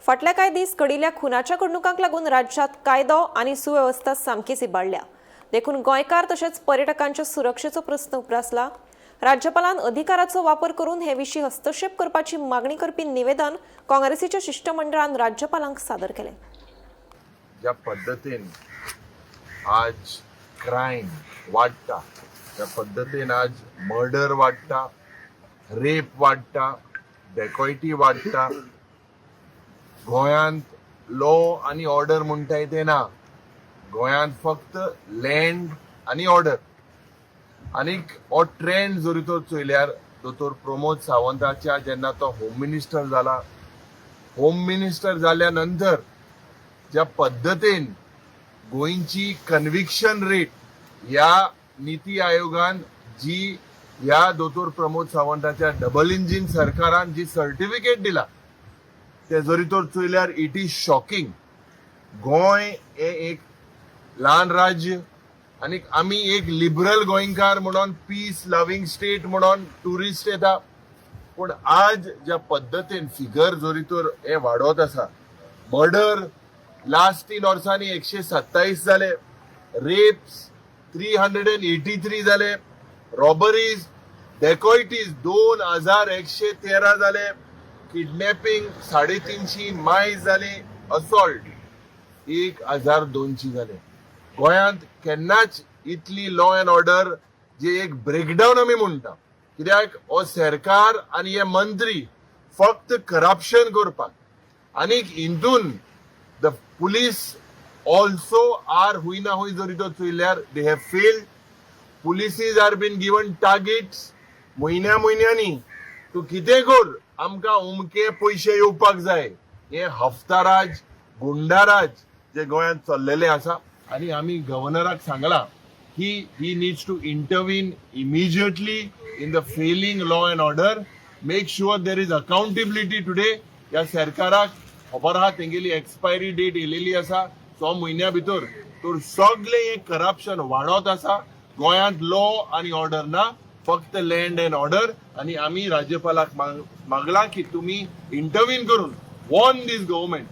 फाटल्या कांय दीस घडिल्ल्या खुनाच्या घडणुकांक लागून राज्यात कायदो आनी सुवेवस्था सामकीच इबाडल्या. देखून गोंयकार तशेंच पर्यटकांच्या सुरक्षेचो प्रस्न उप्रासला. राज्यपालान अधिकाराचो वापर करून हे विशीं हस्तक्षेप करपाची मागणी करपी निवेदन काँग्रेसीच्या शिष्टमंडळान राज्यपालांक सादर केलें. ज्या पद्धतीन आज क्रायम वाडटा, ज्या पद्धतीन आज मर्डर वाडटा, रेप वाडटा, डेकॉयटी वाडटा, गोंयांत लॉ आनी ऑर्डर म्हणटाय ते ना. गोंयांत फक्त लँड आनी ऑर्डर. आनीक हो ट्रेंड जरी तो चोयल्यार दोतोर प्रमोद सावंताच्या जेन्ना तो होम मिनिस्टर जाल्या नंतर ज्या पद्धतीन गोंयची कन्विक्शन रेट ह्या नीती आयोगान जी ह्या दोतोर प्रमोद सावंताच्या डबल इंजिन सरकारान जी सर्टिफिकेट दिला ते जरी तर चोयल्यार इट इज शॉकिंग. गोंय हे एक ल्हान राज्य आनी आमी एक लिबरल गोंयकार म्हणून पीस लविंग स्टेट म्हणून टुरिस्ट येता. पूण आज ज्या पद्धतीन फिगर जरी तर हे वाडत आसा, मर्डर लास्ट 3 वर्सांनी 127 जाले, रेप्स 383 जाले, रॉबरीज डेकॉयटीज 2113 जाले, किडनॅपिंग 350 मायज जाली, असॉल्ट 1200 जाले. गोंयांत केन्नाच इतली लॉ अँड ऑर्डर जे एक ब्रेकडाऊन आमी म्हणटा, कित्याक हो सरकार आनी हे मंत्री फक्त करप्शन करपाक आनीक हितून द पुलीस ऑल्सो आर हुंय ना हुंय जरी तो चोयल्यार they have failed. Policies are been given targets. म्हयन्यांनी तूं कितें कर, आमकां उमके पयशे येवपाक जाय. हे हफ्ताराज गुंडाराज जे गोंयांत चल्लेले आसा. आनी आमी गव्हर्नराक सांगला की he needs to intervene immediately in the failing law and order. Make sure there is accountability today. ह्या सरकाराक खबर आहा तेंगेली एक्सपायरी डेट येयलेली आसा 6 म्हयन्या भितर. तर सगळे हे करप्शन वाडत आसा. गोंयांत लॉ आनी ऑर्डर ना, फक्त लँड अँड ऑर्डर. आनी आमी राज्यपालाक मागला की तुमी इंटरवीन करून वॉर्न दीस गव्हर्नमेंट